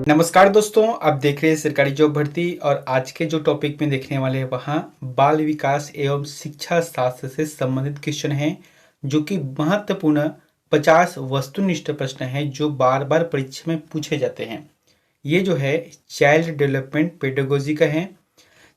नमस्कार दोस्तों, आप देख रहे हैं सरकारी जॉब भर्ती और आज के जो टॉपिक में देखने वाले हैं वहाँ बाल विकास एवं शिक्षा शास्त्र से संबंधित क्वेश्चन हैं जो कि महत्वपूर्ण 50 वस्तुनिष्ठ प्रश्न हैं जो बार बार परीक्षा में पूछे जाते हैं। ये जो है चाइल्ड डेवलपमेंट पेडागोजी का है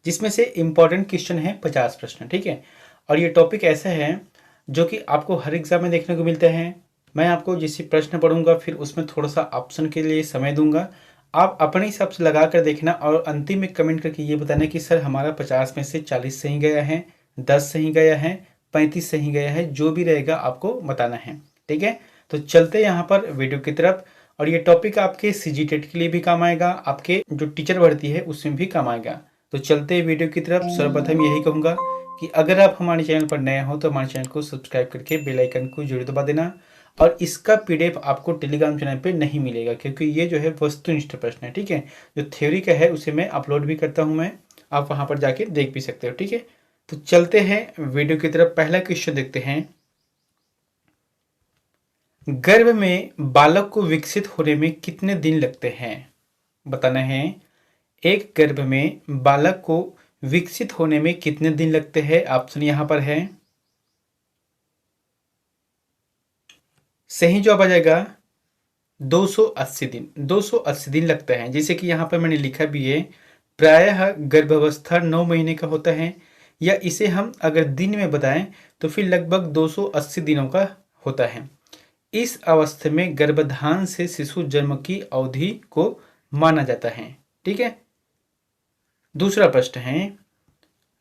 जिसमें से इम्पोर्टेंट क्वेश्चन है 50 प्रश्न, ठीक है। और ये टॉपिक ऐसा है जो कि आपको हर एग्जाम में देखने को मिलते हैं। मैं आपको जैसे प्रश्न पढ़ूंगा फिर उसमें थोड़ा सा ऑप्शन के लिए समय दूंगा, आप अपने हिसाब से लगा कर देखना और अंतिम में कमेंट करके ये बताना कि सर हमारा 50 में से 40 सही गया है, 10 सही गया है, 35 सही गया है, जो भी रहेगा आपको बताना है, ठीक है। तो चलते हैं यहाँ पर वीडियो की तरफ। और ये टॉपिक आपके सीजीटेट के लिए भी काम आएगा, आपके जो टीचर भर्ती है उसमें भी काम आएगा। तो चलते हैं वीडियो की तरफ। सर्वप्रथम यही कहूँगा कि अगर आप हमारे चैनल पर नए हो तो हमारे चैनल को सब्सक्राइब करके बेल आइकन को जरूर दबा देना। और इसका पीडीएफ आपको टेलीग्राम चैनल पे नहीं मिलेगा क्योंकि ये जो है वस्तुनिष्ठ प्रश्न है, ठीक है। जो थ्योरी का है उसे मैं अपलोड भी करता हूँ, मैं आप वहाँ पर जाके देख भी सकते हो, ठीक है। तो चलते हैं वीडियो की तरफ। पहला क्वेश्चन देखते हैं। गर्भ में बालक को विकसित होने में कितने दिन लगते हैं? बताना है। एक गर्भ में बालक को विकसित होने में कितने दिन लगते हैं? ऑप्शन यहाँ पर है। सही जवाब आ जाएगा 280 दिन। 280 दिन लगता है। जैसे कि यहाँ पर मैंने लिखा भी है, प्रायः गर्भावस्था 9 महीने का होता है, या इसे हम अगर दिन में बताएं तो फिर लगभग 280 दिनों का होता है। इस अवस्था में गर्भाधान से शिशु जन्म की अवधि को माना जाता है, ठीक है। दूसरा प्रश्न है,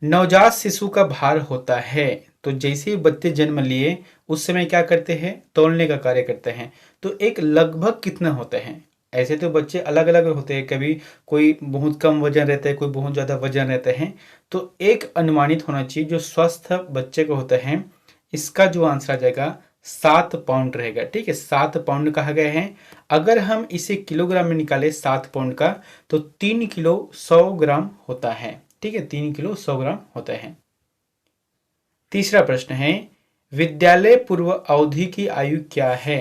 नवजात शिशु का भार होता है तो जैसे ही बच्चे जन्म लिए उस समय क्या करते हैं? तौलने का कार्य करते हैं। तो एक लगभग कितना होता है? ऐसे तो बच्चे अलग अलग होते हैं, कभी कोई बहुत कम वजन रहता है, कोई बहुत ज़्यादा वजन रहता है। तो एक अनुमानित होना चाहिए जो स्वस्थ बच्चे को होता है। इसका जो आंसर आ जाएगा 7 पाउंड रहेगा, ठीक है। 7 पाउंड कहा गया है। अगर हम इसे किलोग्राम में निकाले 7 पाउंड का तो 3 किलो 100 ग्राम होता है, ठीक है। 3 किलो 100 ग्राम होता है। तीसरा प्रश्न है, विद्यालय पूर्व अवधि की आयु क्या है?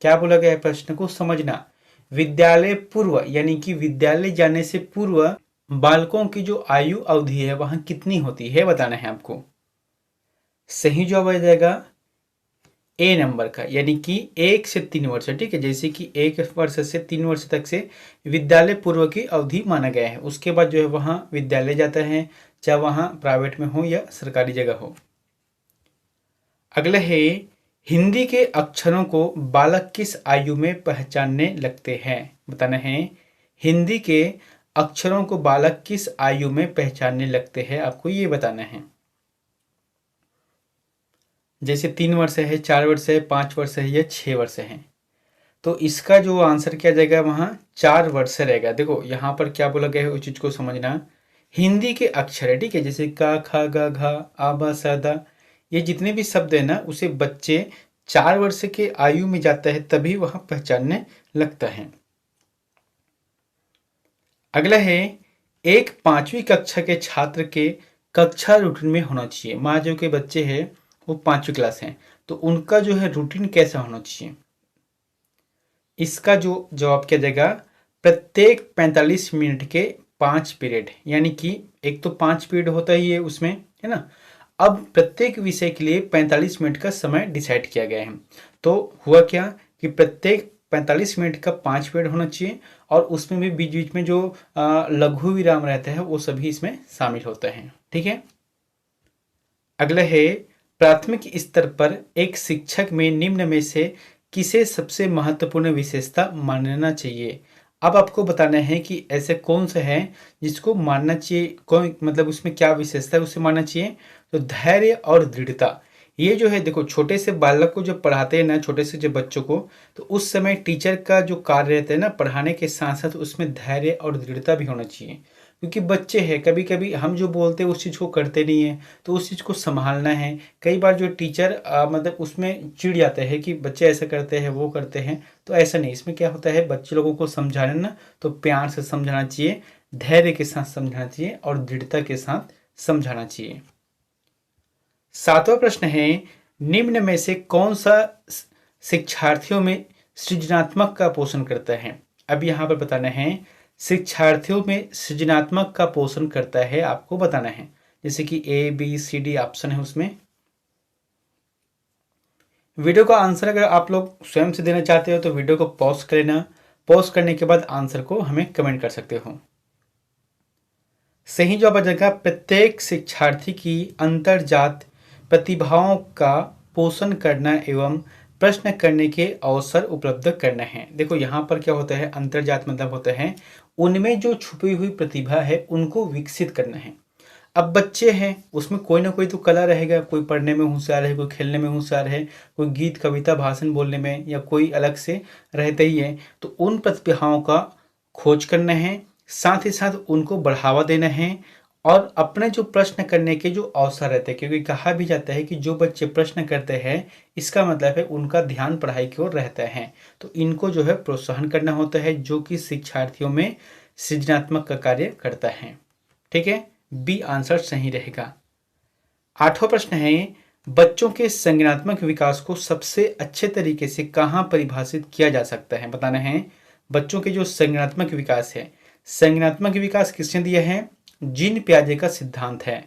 क्या बोला गया है? प्रश्न को समझना। विद्यालय पूर्व यानी कि विद्यालय जाने से पूर्व बालकों की जो आयु अवधि है वहां कितनी होती है बताना है आपको। सही जवाब आ जाएगा ए नंबर का, यानी कि 1 से 3 वर्ष, ठीक है। जैसे कि 1 वर्ष से 3 वर्ष तक से विद्यालय पूर्व की अवधि माना गया है। उसके बाद जो है वहाँ विद्यालय जाता है, चाहे वहाँ प्राइवेट में हो या सरकारी जगह हो। अगला है, हिंदी के अक्षरों को बालक किस आयु में पहचानने लगते हैं? बताना है। हिंदी के अक्षरों को बालक किस आयु में पहचानने लगते हैं, आपको ये बताना है। जैसे 3 वर्ष है, 4 वर्ष है, 5 वर्ष है या 6 वर्ष है। तो इसका जो आंसर किया जाएगा वहाँ 4 वर्ष रहेगा। देखो यहाँ पर क्या बोला गया है उस चीज को समझना। हिंदी के अक्षर है, ठीक है, जैसे का, खा, गा, घा, आबा, सादा, ये जितने भी शब्द है ना उसे बच्चे 4 वर्ष के आयु में जाता है तभी वह पहचानने लगता है। अगला है, एक 5वीं कक्षा के छात्र के कक्षा रूटीन में होना चाहिए। मान जो के बच्चे हैं वो 5वीं क्लास हैं तो उनका जो है रूटीन कैसा होना चाहिए? इसका जो जवाब किया जाएगा, प्रत्येक 45 मिनट के 5 पीरियड, यानी कि एक तो 5 पीरियड होता ही है उसमें, है ना। अब प्रत्येक विषय के लिए 45 मिनट का समय डिसाइड किया गया है। तो हुआ क्या कि प्रत्येक 45 मिनट का 5 पीरियड होना चाहिए और उसमें भी बीच बीच में जो लघु विराम रहता है वो सभी इसमें शामिल होते हैं, ठीक है। अगला है, प्राथमिक स्तर पर एक शिक्षक में निम्न में से किसे सबसे महत्वपूर्ण विशेषता मानना चाहिए? अब आपको बताना है कि ऐसे कौन सा है जिसको मानना चाहिए, कौन मतलब उसमें क्या विशेषता है उसे मानना चाहिए। तो धैर्य और दृढ़ता, ये जो है देखो छोटे से बालक को जब पढ़ाते हैं ना, छोटे से जब बच्चों को, तो उस समय टीचर का जो कार्य रहता है ना पढ़ाने के साथ साथ उसमें धैर्य और दृढ़ता भी होना चाहिए। क्योंकि बच्चे हैं, कभी कभी हम जो बोलते हैं उस चीज़ को करते नहीं है, तो उस चीज़ को संभालना है। कई बार जो टीचर मतलब उसमें चिढ़ जाते हैं कि बच्चे ऐसा करते हैं वो करते हैं, तो ऐसा नहीं। इसमें क्या होता है, बच्चे लोगों को समझाना ना तो प्यार से समझाना चाहिए, धैर्य के साथ समझाना चाहिए और दृढ़ता के साथ समझाना चाहिए। 7वां प्रश्न है, निम्न में से कौन सा शिक्षार्थियों में सृजनात्मक का पोषण करता है? अब यहाँ पर बताना है शिक्षार्थियों में सृजनात्मक का पोषण करता है, आपको बताना है। जैसे कि A B C D option है उसमें। वीडियो का आंसर अगर आप लोग स्वयं से देना चाहते हो तो वीडियो को पॉज कर लेना। पॉज करने के बाद आंसर को हमें कमेंट कर सकते हो। सही जवाब आ जाएगा प्रत्येक शिक्षार्थी की अंतरजात प्रतिभाओं का पोषण करना एवं प्रश्न करने के अवसर उपलब्ध करना है। देखो यहाँ पर क्या होता है, अंतरजात मतलब होता है उनमें जो छुपी हुई प्रतिभा है उनको विकसित करना है। अब बच्चे हैं, उसमें कोई ना कोई तो कला रहेगा, कोई पढ़ने में होशियार है, कोई खेलने में होशियार है, कोई गीत कविता भाषण बोलने में, या कोई अलग से रहता ही है। तो उन प्रतिभाओं का खोज करना है, साथ ही साथ उनको बढ़ावा देना है और अपने जो प्रश्न करने के जो अवसर रहते हैं, क्योंकि कहा भी जाता है कि जो बच्चे प्रश्न करते हैं इसका मतलब है उनका ध्यान पढ़ाई की ओर रहता है। तो इनको जो है प्रोत्साहन करना होता है, जो कि शिक्षार्थियों में सृजनात्मक का कार्य करता है। ठीक है, बी आंसर सही रहेगा। 8वां प्रश्न है बच्चों के संज्ञानात्मक विकास को सबसे अच्छे तरीके से कहाँ परिभाषित किया जा सकता है। बताना है बच्चों के जो संज्ञानात्मक विकास है, संज्ञानात्मक विकास किसने दिया है, जीन पियाजे का सिद्धांत है।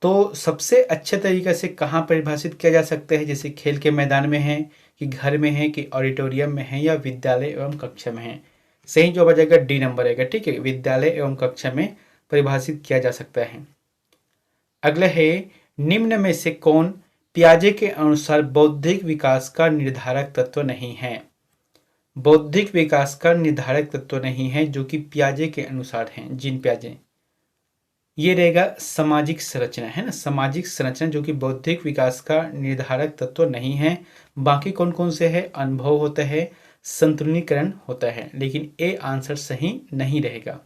तो सबसे अच्छे तरीके से कहाँ परिभाषित किया जा सकता है, जैसे खेल के मैदान में है कि घर में है कि ऑडिटोरियम में है या विद्यालय एवं कक्षा में है। सही जवाब आ जाएगा डी नंबर रहेगा। ठीक है, विद्यालय एवं कक्षा में परिभाषित किया जा सकता है। अगला है निम्न में से कौन पियाजे के अनुसार बौद्धिक विकास का निर्धारक तत्व नहीं है। बौद्धिक विकास का निर्धारक तत्व नहीं है जो कि पियाजे के अनुसार है, जीन पियाजे। ये रहेगा सामाजिक संरचना, है ना, सामाजिक संरचना जो कि बौद्धिक विकास का निर्धारक तत्व नहीं है। बाकी कौन कौन से है, अनुभव होता है, संतुलनीकरण होता है, लेकिन ए आंसर सही नहीं रहेगा।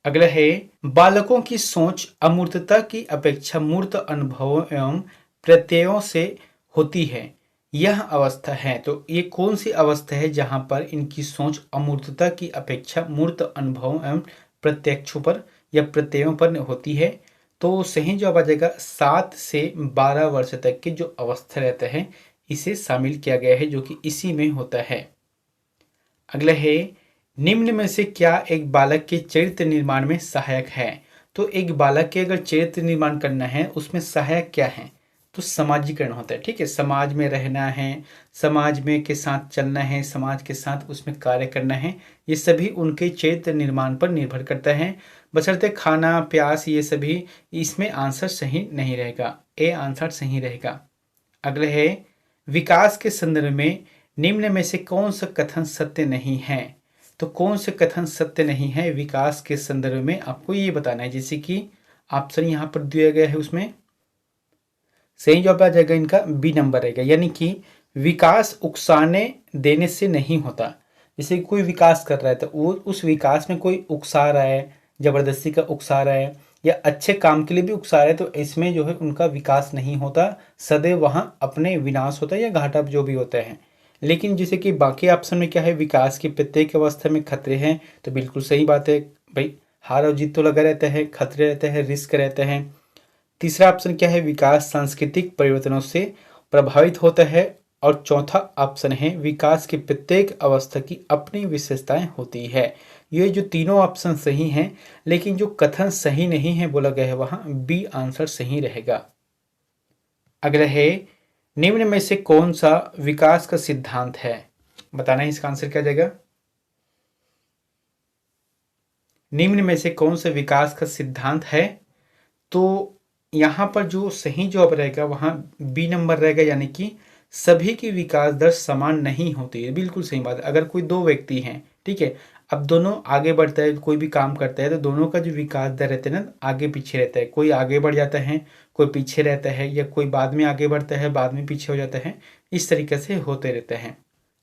अगला है बालकों की सोच अमूर्तता की अपेक्षा मूर्त अनुभवों एवं प्रत्ययों से होती है, यह अवस्था है। तो ये कौन सी अवस्था है जहां पर इनकी सोच अमूर्तता की अपेक्षा मूर्त अनुभवों एवं प्रत्यक्षों पर या प्रत्ययों पर होती है। तो सही जवाब आ जाएगा 7 से 12 वर्ष तक की जो अवस्था रहता है इसे शामिल किया गया है, जो कि इसी में होता है। अगला है निम्न में से क्या एक बालक के चरित्र निर्माण में सहायक है। तो एक बालक के अगर चरित्र निर्माण करना है उसमें सहायक क्या है, तो समाजीकरण होता है। ठीक है, समाज में रहना है, समाज में के साथ चलना है, समाज के साथ उसमें कार्य करना है, ये सभी उनके चरित्र निर्माण पर निर्भर करता है। बशर्ते खाना प्यास ये सभी, इसमें आंसर सही नहीं रहेगा, ए आंसर सही रहेगा। अगला है विकास के संदर्भ में निम्न में से कौन सा कथन सत्य नहीं है। तो कौन से कथन सत्य नहीं है विकास के संदर्भ में, आपको ये बताना है। जैसे कि ऑप्शन यहाँ पर दिया गया है, उसमें सही जवाब आ जाएगा इनका बी नंबर रहेगा, यानी कि विकास उकसाने देने से नहीं होता। जैसे कोई विकास कर रहा है तो वो उस विकास में कोई उकसा रहा है, जबरदस्ती का उकसा रहा है या अच्छे काम के लिए भी उकसा रहा है, तो इसमें जो है उनका विकास नहीं होता, सदैव वहाँ अपने विनाश होता है या घाटा जो भी होता है। लेकिन जैसे कि बाकी ऑप्शन में क्या है, विकास की प्रत्येक अवस्था में खतरे हैं, तो बिल्कुल सही बात है भाई, हार और जीत तो लगा रहता है, खतरे रहते हैं, रिस्क रहते हैं। तीसरा ऑप्शन क्या है, विकास सांस्कृतिक परिवर्तनों से प्रभावित होता है। और चौथा ऑप्शन है विकास की प्रत्येक अवस्था की अपनी विशेषताएं होती है। ये जो तीनों ऑप्शन सही हैं, लेकिन जो कथन सही नहीं है बोला गया है वहां बी आंसर सही रहेगा। अगला है निम्न में से कौन सा विकास का सिद्धांत है, बताना है इसका आंसर क्या जाएगा। निम्न में से कौन सा विकास का सिद्धांत है, तो यहाँ पर जो सही जवाब रहेगा वहां बी नंबर रहेगा, यानी कि सभी की विकास दर समान नहीं होती है। बिल्कुल सही बात है। अगर कोई दो व्यक्ति हैं, ठीक है, अब दोनों आगे बढ़ता है, कोई भी काम करता है, तो दोनों का जो विकास दर रहता है ना, आगे पीछे रहता है। कोई आगे बढ़ जाता है, कोई पीछे रहता है, या कोई बाद में आगे बढ़ता है, बाद में पीछे हो जाता है, इस तरीके से होते रहते हैं।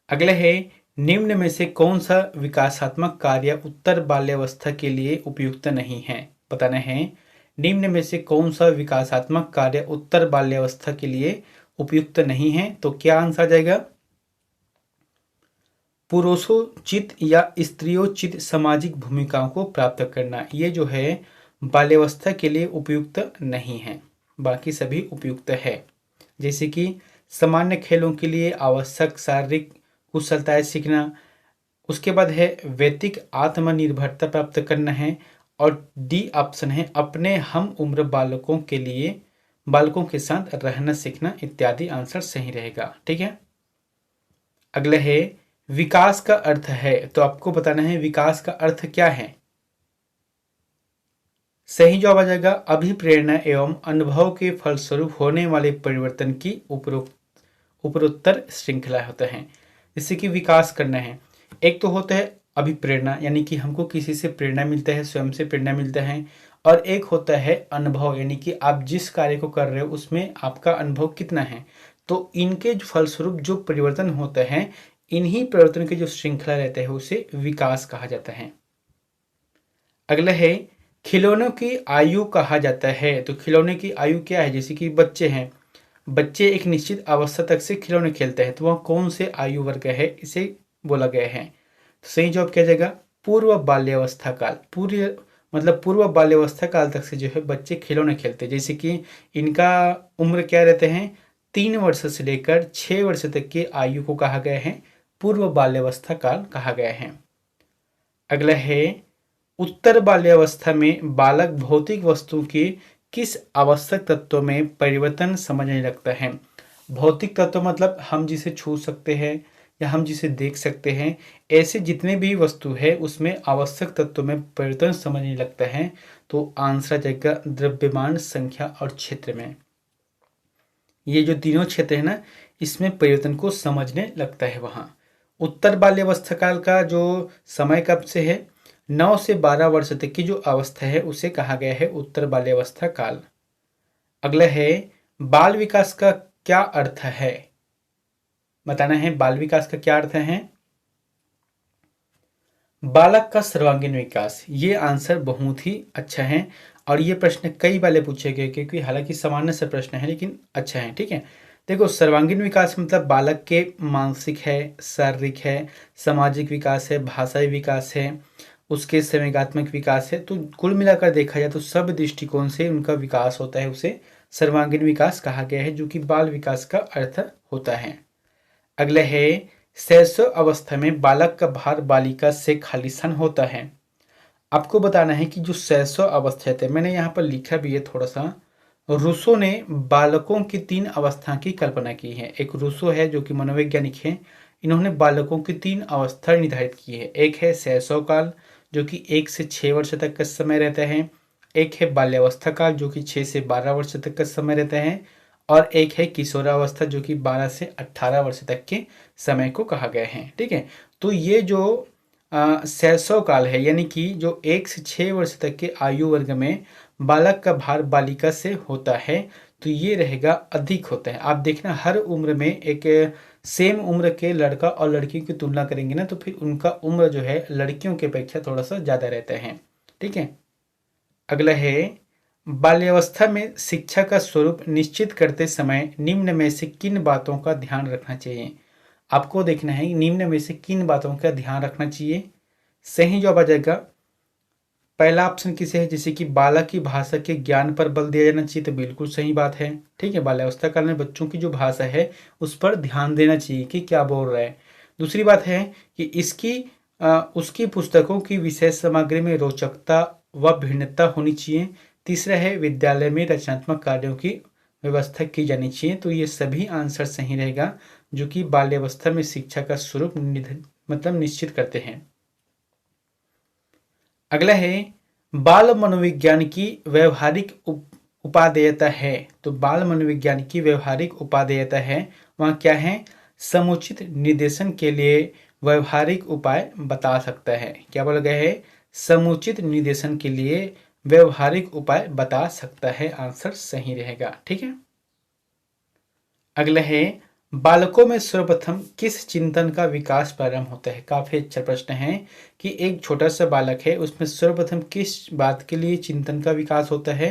अगला है निम्न में से कौन सा विकासात्मक कार्य उत्तर बाल्यावस्था के लिए उपयुक्त नहीं है। बताना है निम्न में से कौन सा विकासात्मक कार्य उत्तर बाल्यावस्था के लिए उपयुक्त नहीं है। तो क्या आंसर आ जाएगा, पुरुषोचित या स्त्रियोचित सामाजिक भूमिकाओं को प्राप्त करना, ये जो है बाल्यावस्था के लिए उपयुक्त नहीं है, बाकी सभी उपयुक्त है। जैसे कि सामान्य खेलों के लिए आवश्यक शारीरिक कुशलताएं सीखना, उसके बाद है वैयक्तिक आत्मनिर्भरता प्राप्त करना है। और डी ऑप्शन है अपने हम उम्र बालकों के साथ रहना सीखना इत्यादि आंसर सही रहेगा। ठीक है, अगला है विकास का अर्थ है, तो आपको बताना है विकास का अर्थ क्या है। सही जवाब आ जाएगा अभिप्रेरणा एवं अनुभव के फलस्वरूप होने वाले परिवर्तन की उपरोत्तर श्रृंखला होता है। जैसे कि विकास करना है, एक तो होता है अभिप्रेरणा यानी कि हमको किसी से प्रेरणा मिलता है, स्वयं से प्रेरणा मिलता है। और एक होता है अनुभव यानी कि आप जिस कार्य को कर रहे हो उसमें आपका अनुभव कितना है। तो इनके फलस्वरूप जो परिवर्तन होता है, इन्हीं परिवर्तन के जो श्रृंखला रहता है उसे विकास कहा जाता है। अगला है खिलौनों की आयु कहा जाता है, तो खिलौने की आयु क्या है। जैसे कि बच्चे हैं, बच्चे एक निश्चित अवस्था तक से खिलौने खेलते हैं, तो वह कौन से आयु वर्ग है इसे बोला गया है। तो सही जवाब क्या जाएगा पूर्व बाल्यावस्था काल। पूर्व बाल्यावस्था काल तक से जो है बच्चे खिलौने खेलते हैं। जैसे कि इनका उम्र क्या रहते हैं 3 वर्ष से लेकर 6 वर्ष तक की आयु को कहा गया है पूर्व बाल्यावस्था काल कहा गया है। अगला है उत्तर बाल्यावस्था में बालक भौतिक वस्तु के किस आवश्यक तत्व में परिवर्तन समझने लगता है। भौतिक तत्व मतलब हम जिसे छू सकते हैं या हम जिसे देख सकते हैं, ऐसे जितने भी वस्तु है उसमें आवश्यक तत्व में परिवर्तन समझने लगता है। तो आंसर आ जाएगा द्रव्यमान, संख्या और क्षेत्र में। ये जो तीनों क्षेत्र है ना, इसमें परिवर्तन को समझने लगता है वहां। उत्तर बाल्यावस्था काल का जो समय कब से है 9 से 12 वर्ष तक की जो अवस्था है उसे कहा गया है उत्तर बाल्यावस्था काल। अगला है बाल विकास का क्या अर्थ है, बताना है बाल विकास का क्या अर्थ है। बालक का सर्वांगीण विकास, ये आंसर बहुत ही अच्छा है और ये प्रश्न कई बार पूछे गए क्योंकि हालांकि सामान्य से प्रश्न है लेकिन अच्छा है। ठीक है, देखो सर्वांगीण विकास मतलब बालक के मानसिक है, शारीरिक है, सामाजिक विकास है, भाषाई विकास है, उसके संवेगात्मक विकास है। तो कुल मिलाकर देखा जाए तो सब दृष्टिकोण से उनका विकास होता है, उसे सर्वांगीण विकास कहा गया है जो कि बाल विकास का अर्थ होता है। अगला है शैशव अवस्था में बालक का भार बालिका से खालिस्तान होता है। आपको बताना है कि जो शैशव अवस्था है, मैंने यहाँ पर लिखा भी है थोड़ा सा। रूसो ने बालकों की 3 अवस्था की कल्पना की है। एक रूसो है जो कि मनोवैज्ञानिक है, इन्होंने बालकों की 3 अवस्था निर्धारित की है। एक है शैशव काल जो कि 1 से 6 वर्ष तक का समय रहता है, एक है बाल्यावस्था काल जो कि 6 से 12 वर्ष तक का समय रहता है, और एक है किशोरावस्था जो कि 12 से 18 वर्ष तक के समय को कहा गया है। ठीक है, तो ये जो शैशव काल है यानी कि जो 1 से 6 वर्ष तक के आयु वर्ग में बालक का भार बालिका से होता है, तो ये रहेगा अधिक होता है। आप देखना हर उम्र में एक सेम उम्र के लड़का और लड़की की तुलना करेंगे ना, तो फिर उनका उम्र जो है लड़कियों की अपेक्षा थोड़ा सा ज़्यादा रहता है। ठीक है, अगला है बाल्यावस्था में शिक्षा का स्वरूप निश्चित करते समय निम्न में से किन बातों का ध्यान रखना चाहिए। आपको देखना है निम्न में से किन बातों का ध्यान रखना चाहिए। सही जवाब आ जाएगा पहला ऑप्शन किसे है, जैसे कि बालक की भाषा के ज्ञान पर बल दिया जाना चाहिए, तो बिल्कुल सही बात है। ठीक है, बाल्यावस्था काल में बच्चों की जो भाषा है उस पर ध्यान देना चाहिए कि क्या बोल रहा है। दूसरी बात है कि उसकी पुस्तकों की विषय सामग्री में रोचकता व भिन्नता होनी चाहिए। तीसरा है विद्यालय में रचनात्मक कार्यों की व्यवस्था की जानी चाहिए। तो ये सभी आंसर सही रहेगा जो कि बाल्यावस्था में शिक्षा का स्वरूप निश्चित करते हैं। अगला है बाल मनोविज्ञान की व्यवहारिक उपादेयता है। तो बाल मनोविज्ञान की व्यवहारिक उपादेयता है वहाँ क्या है, समुचित निर्देशन के लिए व्यवहारिक उपाय बता सकता है। क्या बोला गया है, समुचित निर्देशन के लिए व्यवहारिक उपाय बता सकता है, आंसर सही रहेगा। ठीक है, अगला है बालकों में सर्वप्रथम किस चिंतन का विकास प्रारंभ होता है। काफी अच्छा प्रश्न है कि एक छोटा सा बालक है उसमें सर्वप्रथम किस बात के लिए चिंतन का विकास होता है।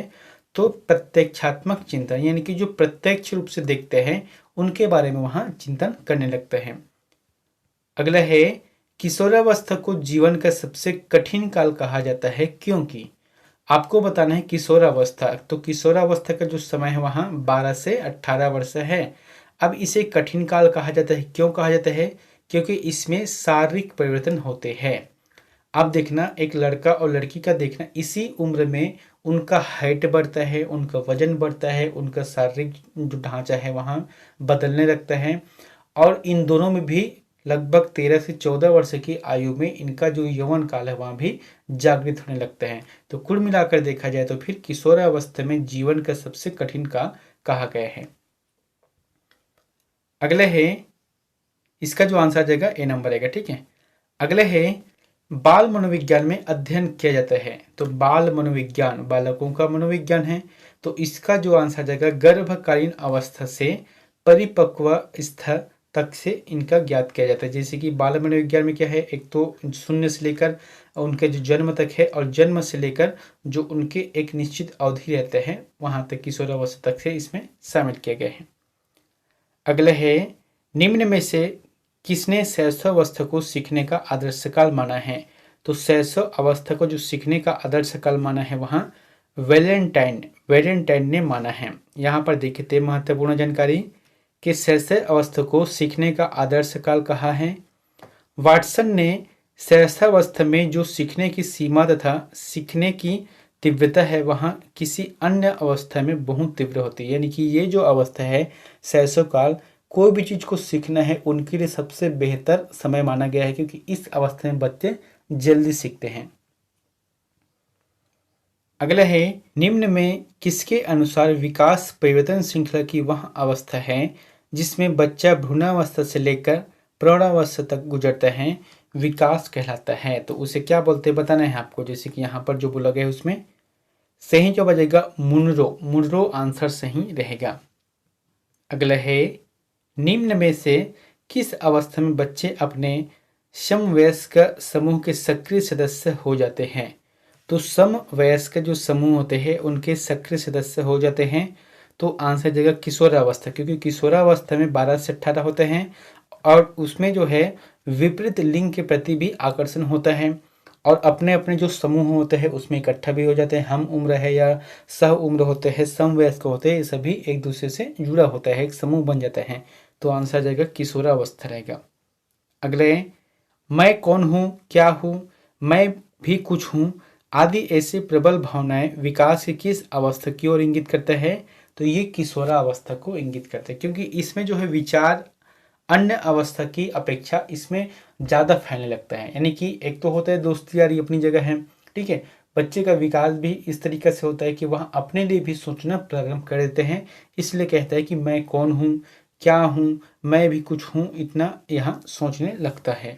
तो प्रत्यक्षात्मक चिंतन यानी कि जो प्रत्यक्ष रूप से देखते हैं उनके बारे में वहां चिंतन करने लगते हैं। अगला है किशोरावस्था को जीवन का सबसे कठिन काल कहा जाता है क्योंकि। आपको बताना है किशोरावस्था, तो किशोरावस्था का जो समय है वहां 12 से 18 वर्ष है। अब इसे कठिन काल कहा जाता है, क्यों कहा जाता है क्योंकि इसमें शारीरिक परिवर्तन होते हैं। अब देखना एक लड़का और लड़की का देखना, इसी उम्र में उनका हाइट बढ़ता है, उनका वजन बढ़ता है, उनका शारीरिक जो ढांचा है वहाँ बदलने लगता है, और इन दोनों में भी लगभग 13 से 14 वर्ष की आयु में इनका जो यौवन काल है वहाँ भी जागृत होने लगता है। तो कुल मिलाकर देखा जाए तो फिर किशोरावस्था में जीवन का सबसे कठिन का कहा गया है। अगले है, इसका जो आंसर आ जाएगा ए नंबर आएगा, ठीक है। अगले है, बाल मनोविज्ञान में अध्ययन किया जाता है। तो बाल मनोविज्ञान बालकों का मनोविज्ञान है, तो इसका जो आंसर आ जाएगा गर्भकालीन अवस्था से परिपक्व स्तर तक से इनका ज्ञात किया जाता है। जैसे कि बाल मनोविज्ञान में क्या है, एक तो शून्य से लेकर उनके जो जन्म तक है, और जन्म से लेकर जो उनके एक निश्चित अवधि रहते हैं वहां तक किशोरावस्था तक से इसमें शामिल किया गया है। अगला है, निम्न में से किसने शैशवावस्था को सीखने का आदर्श काल माना है। तो शैशव अवस्था को जो सीखने का आदर्श काल माना है वहां वेलेंटाइन ने माना है। यहाँ पर देखते महत्वपूर्ण जानकारी कि शैशव अवस्था को सीखने का आदर्श काल कहा है। वाटसन ने शैशवावस्था में जो सीखने की सीमा तथा सीखने की तीव्रता है वहाँ किसी अन्य अवस्था में बहुत तीव्र होती है। यानी कि ये जो अवस्था है शैशव काल, कोई भी चीज़ को सीखना है उनके लिए सबसे बेहतर समय माना गया है, क्योंकि इस अवस्था में बच्चे जल्दी सीखते हैं। अगला है, निम्न में किसके अनुसार विकास परिवर्तन श्रृंखला की वह अवस्था है जिसमें बच्चा भ्रूणावस्था से लेकर प्रौढ़ावस्था तक गुजरता है, विकास कहलाता है। तो उसे क्या बोलते हैं बताना है आपको। जैसे कि यहाँ पर जो बोला गया है उसमें सही जो बजेगा मुनरो आंसर सही रहेगा। अगला है, निम्न में से किस अवस्था में बच्चे अपने समवयस्क समूह के सक्रिय सदस्य हो जाते हैं। तो समवयस्क जो समूह होते हैं उनके सक्रिय सदस्य हो जाते हैं। तो आंसर जगह किशोरावस्था, क्योंकि किशोरावस्था में 12 से 18 होते हैं, और उसमें जो है विपरीत लिंग के प्रति भी आकर्षण होता है, और अपने अपने जो समूह होते हैं उसमें इकट्ठा भी हो जाते हैं। हम उम्र है या सह उम्र होते हैं, समवयस्क होते हैं, ये सभी एक दूसरे से जुड़ा होता है, एक समूह बन जाता है। तो आंसर जाएगा किशोरावस्था रहेगा। अगले, मैं कौन हूँ, क्या हूँ, मैं भी कुछ हूँ आदि ऐसे प्रबल भावनाएं विकास की किस अवस्था की ओर इंगित करता है। तो ये किशोरावस्था को इंगित करता है, क्योंकि इसमें जो है विचार अन्य अवस्था की अपेक्षा इसमें ज़्यादा फैलने लगता है। यानी कि एक तो होता है दोस्ती यारी अपनी जगह है, ठीक है, बच्चे का विकास भी इस तरीके से होता है कि वह अपने लिए भी सोचना प्रारंभ कर देते हैं। इसलिए कहता है कि मैं कौन हूँ, क्या हूँ, मैं भी कुछ हूँ, इतना यहाँ सोचने लगता है।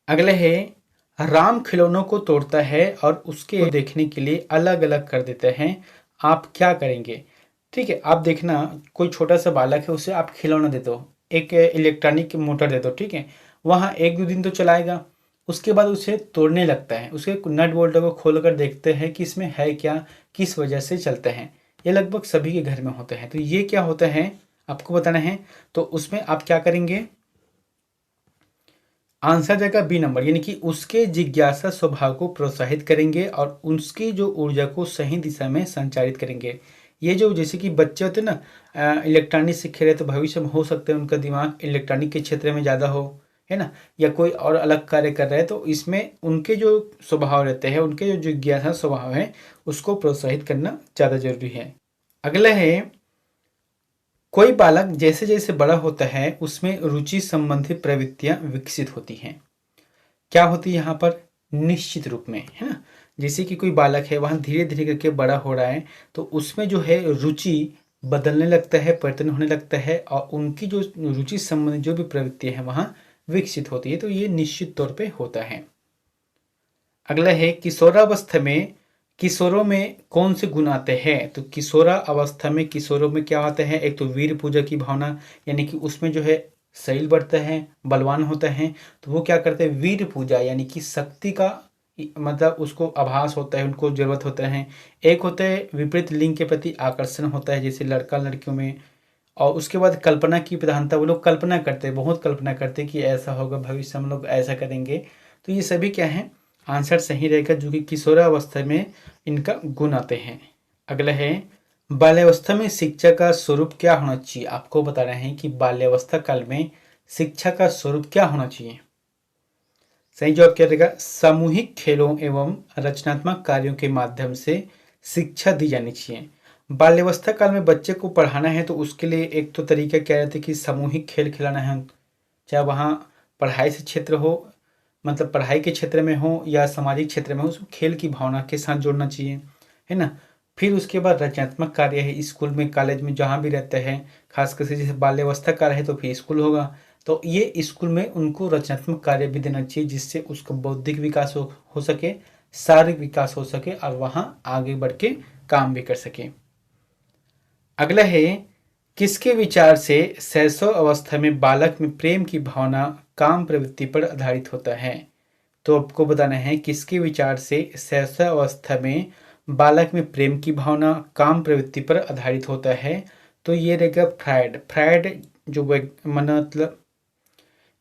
अगले है, राम खिलौनों को तोड़ता है और उसके देखने के लिए अलग अलग कर देते हैं, आप क्या करेंगे। ठीक है, आप देखना कोई छोटा सा बालक है उसे आप खिलौना दे दो, एक इलेक्ट्रॉनिक मोटर दे दो, ठीक है, वहाँ 1-2 दिन तो चलाएगा, उसके बाद उसे तोड़ने लगता है, उसके नट बोल्ट को खोल कर देखते हैं कि इसमें है क्या, किस वजह से चलते हैं। ये लगभग सभी के घर में होते हैं। तो ये क्या होता है आपको बताना है। तो उसमें आप क्या करेंगे, आंसर जाएगा बी नंबर, यानी कि उसके जिज्ञासा स्वभाव को प्रोत्साहित करेंगे और उसकी जो ऊर्जा को सही दिशा में संचारित करेंगे। ये जो जैसे कि बच्चे होते हैं ना, इलेक्ट्रॉनिक सीख रहे तो भविष्य में हो सकता है उनका दिमाग इलेक्ट्रॉनिक के क्षेत्र में ज़्यादा हो, है ना, या कोई और अलग कार्य कर रहा है, तो इसमें उनके जो स्वभाव रहते हैं, उनके जो जिज्ञासा स्वभाव है उसको प्रोत्साहित करना ज़्यादा जरूरी है। अगला है, कोई बालक जैसे जैसे बड़ा होता है उसमें रुचि संबंधी प्रवृत्तियां विकसित होती हैं। क्या होती है यहाँ पर, निश्चित रूप में, है ना, जैसे कि कोई बालक है वहाँ धीरे धीरे करके बड़ा हो रहा है तो उसमें जो है रुचि बदलने लगता है, परिवर्तन होने लगता है, और उनकी जो रुचि संबंधी जो भी प्रवृत्ति है वहाँ विकसित होती है। तो ये निश्चित तौर पे होता है। अगला है, किशोरावस्था में किशोरों में कौन से गुण आते हैं। तो किशोरा अवस्था में किशोरों में क्या होता है, एक तो वीर पूजा की भावना, यानी कि उसमें जो है शैल बढ़ता है, बलवान होता है, तो वो क्या करते हैं, वीर पूजा यानी कि शक्ति का मतलब उसको आभास होता है, उनको जरूरत होता है। एक होता है विपरीत लिंग के प्रति आकर्षण होता है, जैसे लड़का लड़कियों में। और उसके बाद कल्पना की प्रधानता, वो लोग कल्पना करते हैं, बहुत कल्पना करते हैं कि ऐसा होगा, भविष्य हम लोग ऐसा करेंगे। तो ये सभी क्या है, आंसर सही रहेगा, जो कि किशोरावस्था में इनका गुण आते हैं। अगला है, बाल्यावस्था में शिक्षा का स्वरूप क्या होना चाहिए? आपको बता रहे हैं कि बाल्यावस्था काल में शिक्षा का स्वरूप क्या होना चाहिए। सही जवाब क्या रहेगा? सामूहिक खेलों एवं रचनात्मक कार्यों के माध्यम से शिक्षा दी जानी चाहिए। बाल्यावस्था काल में बच्चे को पढ़ाना है तो उसके लिए एक तो तरीका क्या रहता है कि सामूहिक खेल खिलाना है, चाहे वहाँ पढ़ाई से क्षेत्र हो, मतलब पढ़ाई के क्षेत्र में हो या सामाजिक क्षेत्र में हो, उसको खेल की भावना के साथ जोड़ना चाहिए, है ना। फिर उसके बाद रचनात्मक कार्य है, स्कूल में कॉलेज में जहाँ भी रहते हैं, खासकर से जैसे बाल्यावस्था काल है तो फिर स्कूल होगा, तो ये स्कूल में उनको रचनात्मक कार्य भी देना चाहिए जिससे उसका बौद्धिक विकास हो सके, शारीरिक विकास हो सके और वहाँ आगे बढ़ के काम भी कर सके। अगला है, किसके विचार से शैशव अवस्था में बालक में प्रेम की भावना काम प्रवृत्ति पर आधारित होता है? तो आपको बताना है किसके विचार से शैशव अवस्था में बालक में प्रेम की भावना काम प्रवृत्ति पर आधारित होता है। तो ये रहेगा फ्रायड। फ्रायड जो मतलब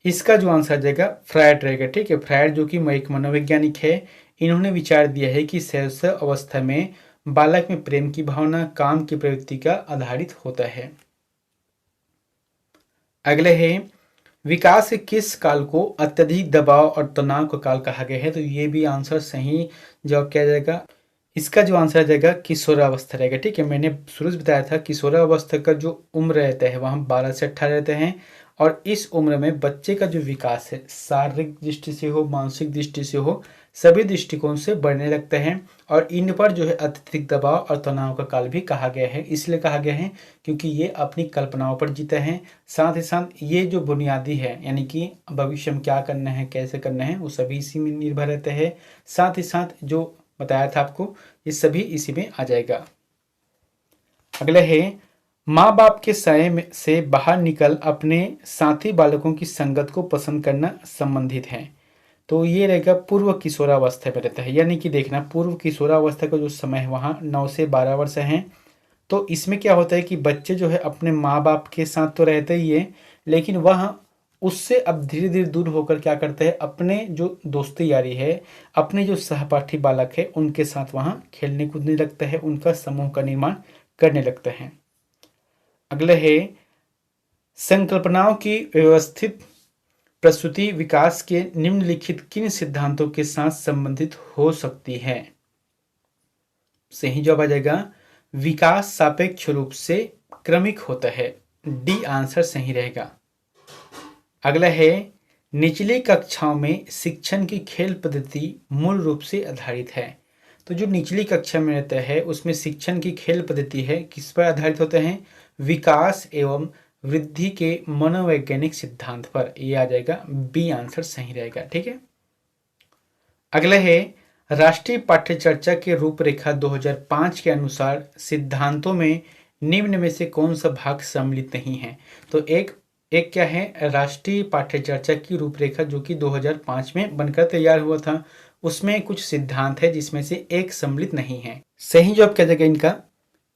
इसका जो आंसर जाएगा फ्रायड रहेगा। ठीक है, फ्रायड जो कि एक मनोवैज्ञानिक है, इन्होंने विचार दिया है कि शैशव अवस्था में बालक में प्रेम की भावना काम की प्रवृत्ति का आधारित होता है। अगले है, विकास के किस काल को अत्यधिक दबाव और तनाव का काल कहा गया है? तो ये भी आंसर सही जवाब क्या जाएगा? इसका जो आंसर आ जाएगा किशोरावस्था रहेगा। ठीक है, मैंने शुरू से बताया था किशोरावस्था का जो उम्र रहता है वहाँ 12 से 18 रहते हैं और इस उम्र में बच्चे का जो विकास है शारीरिक दृष्टि से हो, मानसिक दृष्टि से हो, सभी दृष्टिकोण से बढ़ने लगते हैं और इन पर जो है अत्यधिक दबाव और तनाव का काल भी कहा गया है। इसलिए कहा गया है क्योंकि ये अपनी कल्पनाओं पर जीते हैं, साथ ही साथ ये जो बुनियादी है यानी कि भविष्य में क्या करना है, कैसे करना है, वो सभी इसी में निर्भर रहते हैं। साथ ही साथ जो बताया था आपको, ये सभी इसी में आ जाएगा। अगला है, माँ बाप के साये से बाहर निकल अपने साथी बालकों की संगत को पसंद करना संबंधित है। तो ये रहेगा पूर्व किशोरावस्था में रहता है, यानी कि देखना पूर्व किशोरावस्था का जो समय है वहाँ 9 से 12 वर्ष हैं। तो इसमें क्या होता है कि बच्चे जो है अपने माँ बाप के साथ तो रहते ही है, लेकिन वह उससे अब धीरे धीरे दूर होकर क्या करते हैं, अपने जो दोस्ती यारी है, अपने जो सहपाठी बालक है उनके साथ वहाँ खेलने कूदने लगते हैं, उनका समूह का निर्माण करने लगते हैं। अगले है, संकल्पनाओं की व्यवस्थित प्रस्तुति विकास के निम्नलिखित किन सिद्धांतों के साथ संबंधित हो सकती है? सही जवाब आ जाएगा, विकास सापेक्ष रूप से क्रमिक होता है। डी आंसर सही रहेगा। अगला है, निचली कक्षाओं में शिक्षण की खेल पद्धति मूल रूप से आधारित है। तो जो निचली कक्षा में रहता है उसमें शिक्षण की खेल पद्धति है किस पर आधारित होते हैं? विकास एवं वृद्धि के मनोवैज्ञानिक सिद्धांत पर। ये आ जाएगा, बी आंसर सही रहेगा। ठीक है, अगला है, राष्ट्रीय पाठ्यचर्या के रूपरेखा 2005 के अनुसार सिद्धांतों में निम्न में से कौन सा भाग सम्मिलित नहीं है? तो एक क्या है, राष्ट्रीय पाठ्यचर्या की रूपरेखा जो कि 2005 में बनकर तैयार हुआ था, उसमें कुछ सिद्धांत है जिसमें से एक सम्मिलित नहीं है। सही जवाब क्या जाएगा इनका?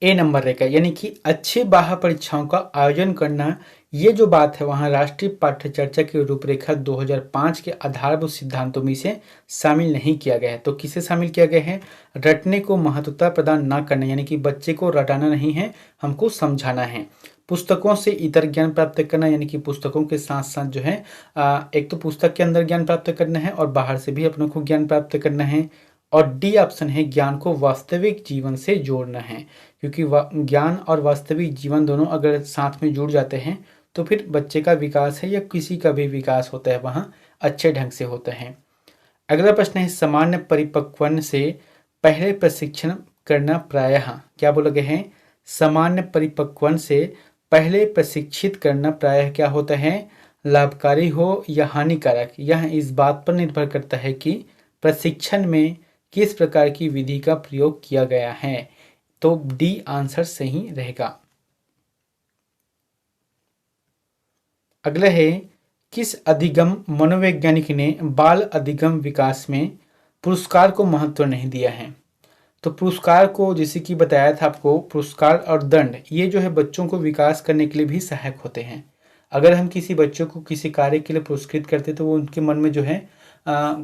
ए नंबर रहेगा, यानी कि अच्छी बाह्य परीक्षाओं का आयोजन करना। ये जो बात है वहाँ राष्ट्रीय पाठ्यचर्या की रूपरेखा 2005 के आधारभूत सिद्धांतों में से शामिल नहीं किया गया है। तो किसे शामिल किया गया है? रटने को महत्वता प्रदान ना करना, यानी कि बच्चे को रटाना नहीं है, हमको समझाना है। पुस्तकों से इतर ज्ञान प्राप्त करना, यानी कि पुस्तकों के साथ साथ जो है एक तो पुस्तक के अंदर ज्ञान प्राप्त करना है और बाहर से भी अपनों को ज्ञान प्राप्त करना है। और डी ऑप्शन है, ज्ञान को वास्तविक जीवन से जोड़ना है, क्योंकि ज्ञान और वास्तविक जीवन दोनों अगर साथ में जुड़ जाते हैं तो फिर बच्चे का विकास है या किसी का भी विकास होता है वहाँ अच्छे ढंग से होता है। अगला प्रश्न है, सामान्य परिपक्वन से पहले प्रशिक्षण करना प्रायः क्या बोला गया है? सामान्य परिपक्वन से पहले प्रशिक्षित करना प्रायः क्या होता है? लाभकारी हो या हानिकारक? यह इस बात पर निर्भर करता है कि प्रशिक्षण में किस प्रकार की विधि का प्रयोग किया गया है। तो डी आंसर सही रहेगा। अगला है, किस अधिगम मनोवैज्ञानिक ने बाल अधिगम विकास में पुरस्कार को महत्व नहीं दिया है? तो पुरस्कार को जैसे कि बताया था आपको, पुरस्कार और दंड ये जो है बच्चों को विकास करने के लिए भी सहायक होते हैं। अगर हम किसी बच्चों को किसी कार्य के लिए पुरस्कृत करते तो वो उनके मन में जो है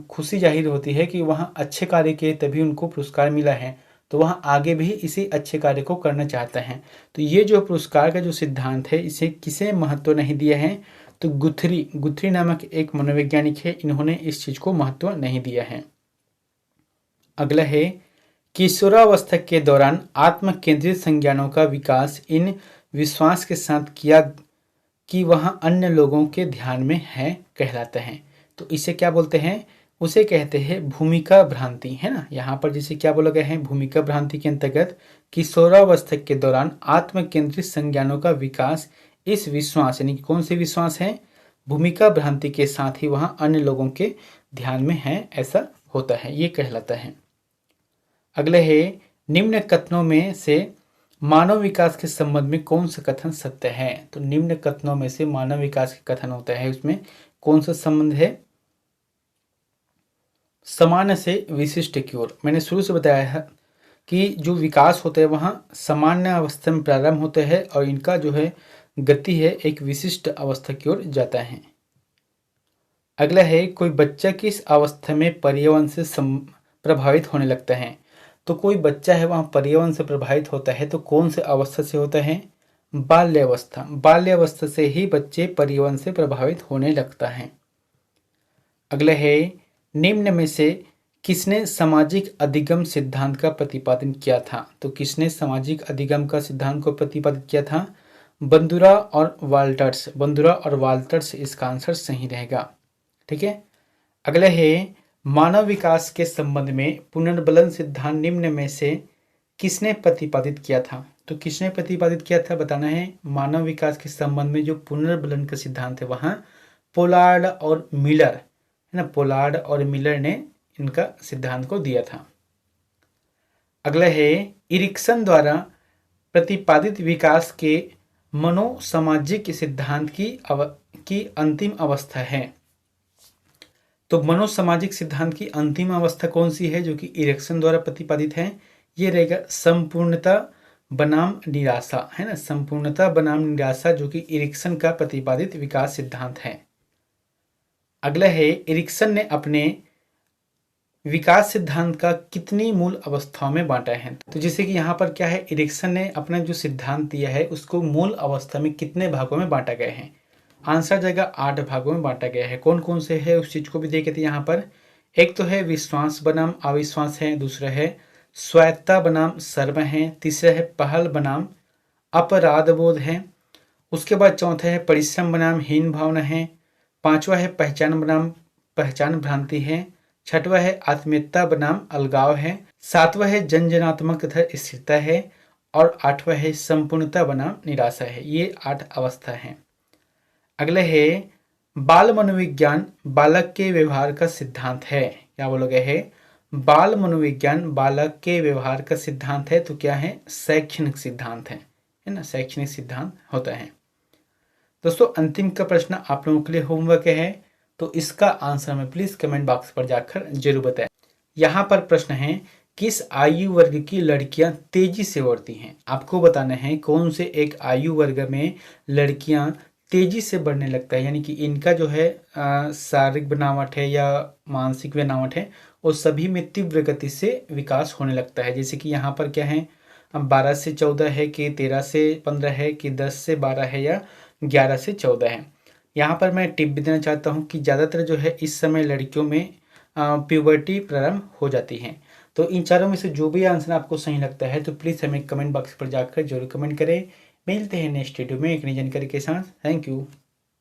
खुशी जाहिर होती है कि वहाँ अच्छे कार्य किए तभी उनको पुरस्कार मिला है। तो वह आगे भी इसी अच्छे कार्य को करना चाहता है। तो ये जो पुरस्कार का जो सिद्धांत है, इसे किसे महत्व नहीं दिया है, तो गुथरी नामक एक मनोवैज्ञानिक है, इन्होंने इस चीज को महत्व नहीं दिया है। अगला है किशोरावस्था के दौरान आत्म केंद्रित संज्ञानों का विकास इन विश्वास के साथ किया कि वह अन्य लोगों के ध्यान में है कहलाता है। तो इसे क्या बोलते हैं, उसे कहते हैं भूमिका भ्रांति, है ना। यहाँ पर जिसे क्या बोला गया है, भूमिका भ्रांति के अंतर्गत किशोरावस्था के दौरान आत्म केंद्रित संज्ञानों का विकास इस विश्वास, यानी कि कौन से विश्वास है, भूमिका भ्रांति के साथ ही वह अन्य लोगों के ध्यान में है, ऐसा होता है, ये कहलाता है। अगले है निम्न कथनों में से मानव विकास के संबंध में कौन सा कथन सत्य है। तो निम्न कथनों में से मानव विकास के कथन होता है, उसमें कौन सा संबंध है, सामान्य से विशिष्ट की ओर। मैंने शुरू से बताया है कि जो विकास होता है वहाँ सामान्य अवस्था में प्रारंभ होता है और इनका जो है गति है एक विशिष्ट अवस्था की ओर जाता है। अगला है कोई बच्चा किस अवस्था में पर्यावरण से प्रभावित होने लगता है। तो कोई बच्चा है वहाँ पर्यावरण से प्रभावित होता है, तो कौन से अवस्था से होता है, बाल्यावस्था। बाल्यावस्था से ही बच्चे पर्यावरण से प्रभावित होने लगता है। अगला है निम्न में से किसने सामाजिक अधिगम सिद्धांत का प्रतिपादन किया था। तो किसने सामाजिक अधिगम का सिद्धांत को प्रतिपादित किया था, बंदुरा और वाल्टर्स। बंदुरा और वाल्टर्स इसका आंसर सही रहेगा, ठीक है। अगला है मानव विकास के संबंध में पुनर्बलन सिद्धांत निम्न में से किसने प्रतिपादित किया था। तो किसने प्रतिपादित किया था बताना है। मानव विकास के संबंध में जो पुनर्बलन का सिद्धांत है वहाँ पोलार्ड और मिलर, है ना, पोलार्ड और मिलर ने इनका सिद्धांत को दिया था। अगला है इरिक्सन द्वारा प्रतिपादित विकास के मनोसामाजिक सिद्धांत की अंतिम अवस्था है। तो मनोसामाजिक सिद्धांत की अंतिम अवस्था कौन सी है जो कि इरिक्सन द्वारा प्रतिपादित है, ये रहेगा संपूर्णता बनाम निराशा, है ना, संपूर्णता बनाम निराशा जो कि इरिक्सन का प्रतिपादित विकास सिद्धांत है। अगला है इरिक्सन ने अपने विकास सिद्धांत का कितनी मूल अवस्थाओं में बांटा है। तो जैसे कि यहाँ पर क्या है, इरिक्सन ने अपना जो सिद्धांत दिया है उसको मूल अवस्था में कितने भागों में बांटा गया है। आंसर जाएगा 8 भागों में बांटा गया है। कौन कौन से है उस चीज को भी देखे थे यहाँ पर। एक तो है विश्वास बनाम अविश्वास है, दूसरा है स्वायत्ता बनाम सर्व है, तीसरा है पहल बनाम अपराध बोध है, उसके बाद चौथा है परिश्रम बनाम हीन भावना है, पांचवा है पहचान बनाम पहचान भ्रांति है, छठवा है आत्मीयता बनाम अलगाव है, सातवां है जनजनात्मक तथा स्थिरता है और आठवां है संपूर्णता बनाम निराशा है। ये 8 अवस्था है। अगले है बाल मनोविज्ञान बालक के व्यवहार का सिद्धांत है। क्या बोलोगे है, बाल मनोविज्ञान बालक के व्यवहार का सिद्धांत है। तो क्या है, शैक्षणिक सिद्धांत है ना, शैक्षणिक सिद्धांत होता है। दोस्तों अंतिम का प्रश्न आप लोगों के लिए होमवर्क है, तो इसका आंसर हमें प्लीज कमेंट बॉक्स पर जाकर जरूर बताएं। यहाँ पर प्रश्न है किस आयु वर्ग की लड़कियां तेजी से बढ़ती हैं। आपको बताना है कौन से एक आयु वर्ग में लड़कियां तेजी से बढ़ने लगता है, यानी कि इनका जो है शारीरिक बनावट है या मानसिक बनावट है वो सभी में तीव्र गति से विकास होने लगता है। जैसे कि यहाँ पर क्या है, 12 से 14 है कि 13 से 15 है कि 10 से 12 है या 11 से 14 है। यहाँ पर मैं टिप भी देना चाहता हूँ कि ज़्यादातर जो है इस समय लड़कियों में प्यूबर्टी प्रारंभ हो जाती है। तो इन चारों में से जो भी आंसर आपको सही लगता है तो प्लीज़ हमें कमेंट बॉक्स पर जाकर जरूर कमेंट करें। मिलते हैं नेक्स्ट वीडियो में एक नई जानकारी के साथ। Thank you.